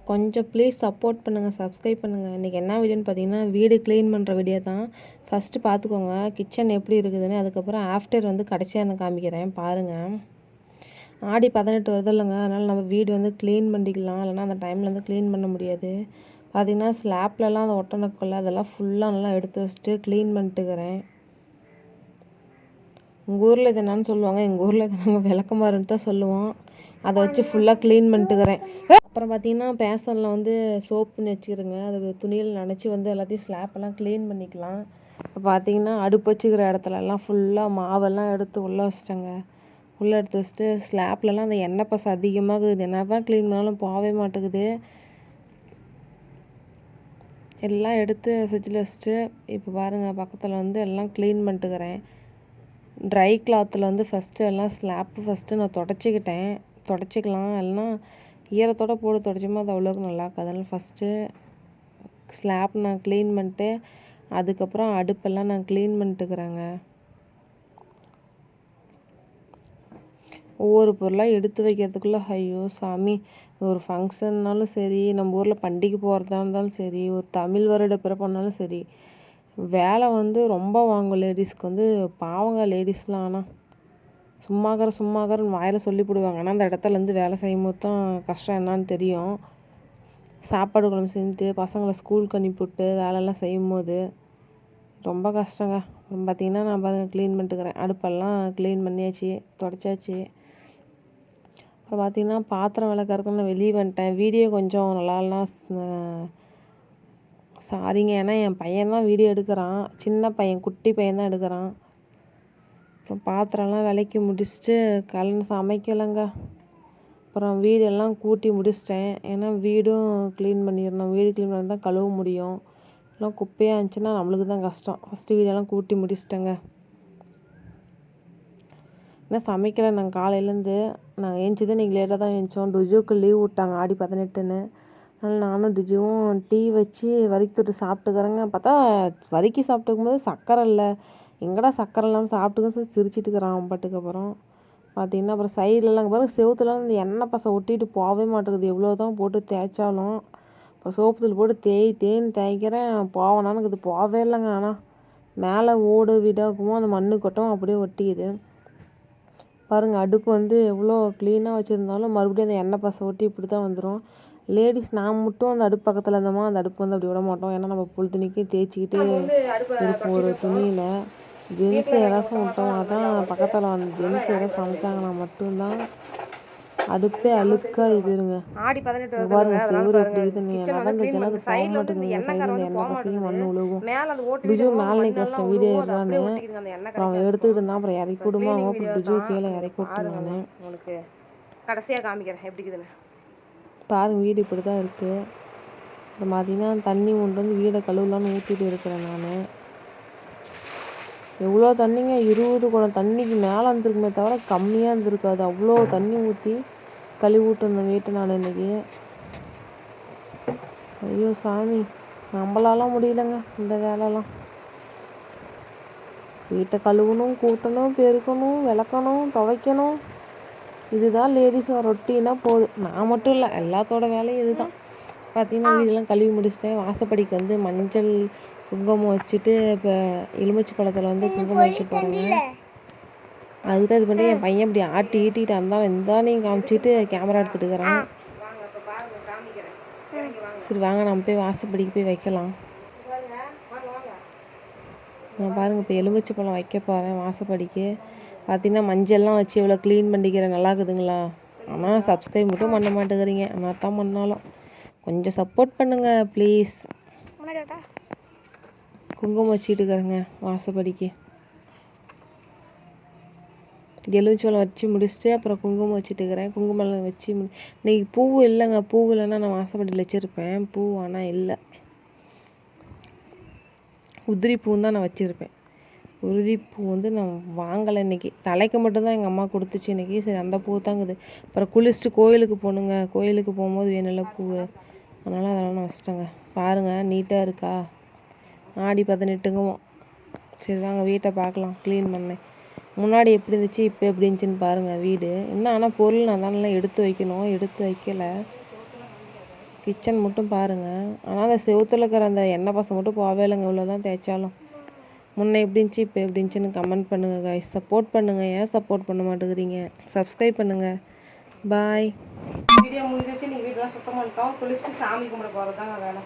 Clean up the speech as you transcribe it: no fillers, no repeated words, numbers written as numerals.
கொஞ்சம் please support பண்ணுங்கள், subscribe பண்ணுங்கள். இன்றைக்கி என்ன வீடியோன்னு பார்த்தீங்கன்னா, வீடு க்ளீன் பண்ணுற வீடியோ தான். ஃபஸ்ட்டு பார்த்துக்கோங்க கிச்சன் எப்படி இருக்குதுன்னு. அதுக்கப்புறம் ஆஃப்டர் வந்து கடைசியாக நான் காமிக்கிறேன் பாருங்கள். ஆடி 18 வருது இல்லைங்க, அதனால் நம்ம வீடு வந்து க்ளீன் பண்ணிக்கலாம். இல்லைனா அந்த டைமில் வந்து க்ளீன் பண்ண முடியாது. பார்த்திங்கன்னா ஸ்லாப்லலாம் அந்த ஒட்டணக்கொல்லை அதெல்லாம் ஃபுல்லாக நல்லா எடுத்து வச்சுட்டு க்ளீன் பண்ணிட்டுக்கிறேன். உங்கள் ஊரில் இது என்னன்னு சொல்லுவாங்க, எங்கள் ஊரில் இதை நாங்கள் விளக்கமாறுன்னு தான் சொல்லுவோம். அதை வச்சு ஃபுல்லாக க்ளீன் பண்ணிட்டுக்கிறேன். அப்புறம் பார்த்திங்கன்னா பேசனில் வந்து சோப் தண்ணி வச்சுக்கிறேங்க. அது துணியில் நனைச்சி வந்து எல்லாத்தையும் ஸ்லாப்பெல்லாம் க்ளீன் பண்ணிக்கலாம். இப்போ பார்த்திங்கன்னா அடுப்பு வச்சுக்கிற இடத்துலலாம் ஃபுல்லாக மாவெல்லாம் எடுத்து உள்ளே வச்சிட்டேங்க. உள்ளே எடுத்து வச்சுட்டு ஸ்லாப்லலாம் அந்த எண்ணெய் பசை அதிகமாகுது. என்ன தான் க்ளீன் பண்ணாலும் போகவே மாட்டேங்குது. எல்லாம் எடுத்து ஃப்ரிட்ஜில் வச்சுட்டு இப்போ பாருங்கள் பக்கத்தில் வந்து எல்லாம் க்ளீன் பண்ணிட்டுக்கிறேன். ட்ரை கிளாத்தில் வந்து ஃபஸ்ட்டு எல்லாம் ஸ்லாப்பு ஃபஸ்ட்டு நான் தொடச்சிக்கலாம். இல்லைனா ஈரத்தோடு போட்டு தொடச்சோமா அது அவ்வளோக்கு நல்லா இருக்காது. அதனால் ஃபஸ்ட்டு ஸ்லாப் நான் க்ளீன் பண்ணிட்டு அதுக்கப்புறம் அடுப்பெல்லாம் நான் க்ளீன் பண்ணிட்டுக்கிறேங்க. ஒவ்வொரு பொருளாக எடுத்து வைக்கிறதுக்குள்ளே ஐயோ சாமி, ஒரு ஃபங்க்ஷன்னாலும் சரி, நம்ம ஊரில் பண்டிகை போகிறதா இருந்தாலும் சரி, ஒரு தமிழ் வருட பிறப்புனாலும் சரி, வேலை வந்து ரொம்ப வாங்கும் லேடிஸ்க்கு வந்து. பாவங்க லேடிஸ்லாம் ஆனால் சும்மாக்கிறன்னு வாயில் சொல்லி போடுவாங்க. ஆனால் அந்த இடத்துலேருந்து வேலை செய்யும் போது தான் கஷ்டம் என்னான்னு தெரியும். சாப்பாடு குழம்பு செஞ்சுட்டு பசங்களை ஸ்கூலுக்கு அனுப்பிவிட்டு வேலையெல்லாம் செய்யும் போது ரொம்ப கஷ்டங்க. பார்த்திங்கன்னா நான் பாருங்கள் க்ளீன் பண்ணிட்டுக்கிறேன். அடுப்பெல்லாம் க்ளீன் பண்ணியாச்சு, தொடச்சாச்சு. அப்புறம் பார்த்திங்கன்னா பாத்திரம் விளக்கறதுக்கு நான் வெளியே வந்துட்டேன். வீடியோ கொஞ்சம் நல்லாலாம் சாரிங்க, ஏன்னா என் பையன் தான் வீடியோ எடுக்கிறான். சின்ன பையன், குட்டி பையன் தான் எடுக்கிறான். அப்புறம் பாத்திரம்லாம் விளக்கி முடிச்சுட்டு சமைக்கலைங்க. அப்புறம் வீடெல்லாம் கூட்டி முடிச்சிட்டேன். ஏன்னா வீடும் க்ளீன் பண்ணிடணும். வீடு க்ளீன் பண்ணி தான் கழுவ முடியும். எல்லாம் குப்பையாக இருந்துச்சுன்னா நம்மளுக்கு தான் கஷ்டம். ஃபஸ்ட்டு வீடெல்லாம் கூட்டி முடிச்சிட்டேங்க. ஏன்னா சமைக்கலை. நாங்கள் காலையிலேருந்து நாங்கள் ஏஞ்சிதான் இன்றைக்கி லேட்டாக தான் ஏஞ்சோம். டுஜுவுக்கு லீவ் விட்டாங்க ஆடி 18ன்னு. அதனால் நானும் டிஜுவும் டீ வச்சு வரிக்கு தொட்டு சாப்பிட்டுக்கிறேங்க. பார்த்தா வரிக்கி சாப்பிட்டுக்கும் போது சர்க்கரை இல்லை. எங்கடா சர்க்கரை இல்லாமல் சாப்பிட்டுக்கன்னு சொல்லி சிரிச்சிட்டு இருக்கிறான் பாட்டுக்கு. அப்புறம் பார்த்திங்கன்னா அப்புறம் சைட்லலாம் பாருங்க செவுத்துலாம் இந்த எண்ணெய் பசை ஒட்டிட்டு போகவே மாட்டேங்குது. எவ்வளோ தான் போட்டு தேய்ச்சாலும். அப்புறம் சோப்பு தூள் போட்டு தேய்ன்னு தேய்க்கிறேன், போவேனான்னு இது போகவே இல்லைங்க. ஆனால் மேலே ஓடு விடாக்குமோ அந்த மண்ணு கொட்டும் அப்படியே ஒட்டிக்குது. பாருங்கள் அடுப்பு வந்து எவ்வளோ க்ளீனாக வச்சுருந்தாலும் மறுபடியும் அந்த எண்ணெய் பசை ஒட்டி இப்படி தான் வந்துடும். லேடிஸ் நான் மட்டும் அந்த அடுப்பு பக்கத்தில் இருந்தோமா அந்த அடுப்பு வந்து அப்படி விட மாட்டோம். ஏன்னா நம்ம பொழுதுனிக்கு தேய்ச்சிக்கிட்டு இருப்போம் ஒரு துணியில். ஜென்ஸ் யாராச்சும் விட்டோம்னா தான் பக்கத்தில் வந்து ஜென்ஸ் யாராவது சமைச்சாங்கன்னா மட்டும்தான் அடுப்பே அழுக்காக போயிருங்க. பாருங்க செவரு எப்படி இருக்குதுன்னு. நடந்த ஜனது போக மாட்டேங்குது. சைடு இந்த எண்ணெய் பசையும் மண்ணு உழுவும். பிஜு மேலே நீ கஷ்டம் வீடியோ ஏறான்னு அப்புறம் அவன் எடுத்துக்கிட்டு இருந்தான். அப்புறம் இறக்கி விடுமா அப்புறம் பிஜு கீழே இறக்கி விட்டு நான் உங்களுக்கு கடைசியாக காமிக்கிறேன் எப்படி இருக்குதுன்னு. பாருங்க வீடு இப்படி தான் இருக்குது. அப்புறம் பார்த்தீங்கன்னா தண்ணி கொண்டு வந்து வீடை கழுவலான்னு ஊற்றிட்டு இருக்கிறேன் நான். எவ்வளோ தண்ணிங்க, 20 குடம் தண்ணிக்கு மேலே வந்துருக்குமே தவிர கம்மியாக இருந்திருக்காது. அவ்வளோ தண்ணி ஊற்றி கழுவி விட்டுருந்தேன் வீட்டை நான் இன்றைக்கி. ஐயோ சாமி, நம்மளாலாம் முடியலைங்க இந்த வேலைலாம். வீட்டை கழுவணும், கூட்டணும், பெருக்கணும், விளக்கணும், துவைக்கணும். இதுதான் லேடிஸ் ரொட்டீனாக போகுது. நான் மட்டும் இல்லை, எல்லாத்தோட வேலையும் இதுதான். பார்த்திங்கன்னா வீடெல்லாம் கழுவி முடிச்சிட்டேன். வாசப்படிக்கு வந்து மஞ்சள் குங்குமம் வச்சுட்டு இப்போ எலுமிச்சி பழத்தில் வந்து குங்குமம் வைக்க போகிறேங்க. அதுதான் இது பண்ணி என் பையன் இப்படி ஈட்டிகிட்டு இருந்தாலும் இருந்தாலும் காமிச்சிட்டு கேமரா எடுத்துகிட்டு இருக்கிறான். சரி வாங்க நம்ம போய் வாசப்படிக்கு போய் வைக்கலாம். நான் பாருங்கள் இப்போ எலுமிச்சி பழம் வைக்க போகிறேன் வாசப்படிக்கு. பார்த்திங்கன்னா மஞ்சள்லாம் வச்சு எவ்வளோ க்ளீன் பண்ணிக்கிறேன், நல்லா இருக்குதுங்களா? ஆனால் சப்ஸ்கிரைப் மட்டும் பண்ண மாட்டேங்கிறீங்க. நான் தான் பண்ணாலும் கொஞ்சம் சப்போர்ட் பண்ணுங்கள் ப்ளீஸ். குங்குமம் வச்சுட்டு இருக்கிறேங்க வாசப்படிக்கு. எலுமிச்சம்பழம் வச்சு முடிச்சுட்டு அப்புறம் குங்குமம் வச்சுட்டு இருக்கிறேன். குங்குமம் வச்சு இன்றைக்கி பூ இல்லைங்க. பூ இல்லைன்னா நான் வாசப்படியில் வச்சுருப்பேன். பூ ஆனால் இல்லை. உதிரி பூ தான் நான் வச்சுருப்பேன். உறுதி பூ வந்து நான் வாங்கலை இன்றைக்கி. தலைக்கு மட்டும்தான் எங்கள் அம்மா கொடுத்துச்சு இன்றைக்கி. சரி அந்த பூ தாங்குது. அப்புறம் குளிச்சுட்டு கோயிலுக்கு போகணுங்க. கோயிலுக்கு போகும்போது வேணும்ல பூ, அதனால் அதெல்லாம் நான் வச்சிட்டேங்க. பாருங்கள் நீட்டாக இருக்கா ஆடி 18ங்குவோம். சரி வாங்க வீட்டை பார்க்கலாம். க்ளீன் பண்ணேன். முன்னாடி எப்படி இருந்துச்சு இப்போ எப்படி இருந்துச்சுன்னு பாருங்கள் வீடு. என்ன ஆனால் பொருள் நான் தான் நல்லா எடுத்து வைக்கணும், எடுத்து வைக்கலை. கிச்சன் மட்டும் பாருங்கள். ஆனால் அந்த செவுத்துல இருக்கிற அந்த எண்ணெய் பசை மட்டும் போகவே இல்லைங்க, இவ்வளோ தான் தேய்ச்சாலும். முன்ன எப்படி இருந்துச்சு இப்போ எப்படி இருந்துச்சுன்னு கமெண்ட் பண்ணுங்கள் guys. சப்போர்ட் பண்ணுங்கள். ஏன் சப்போர்ட் பண்ண மாட்டேங்கிறீங்க? சப்ஸ்கிரைப் பண்ணுங்கள். பாய். வீடியோ முடிஞ்சிச்சு. நீங்கள் வீட்டெலாம் சுத்தம் பண்ணிட்டோம். குளிச்சுட்டு சாமி கும்பிட போகிறது தாங்க வேலை.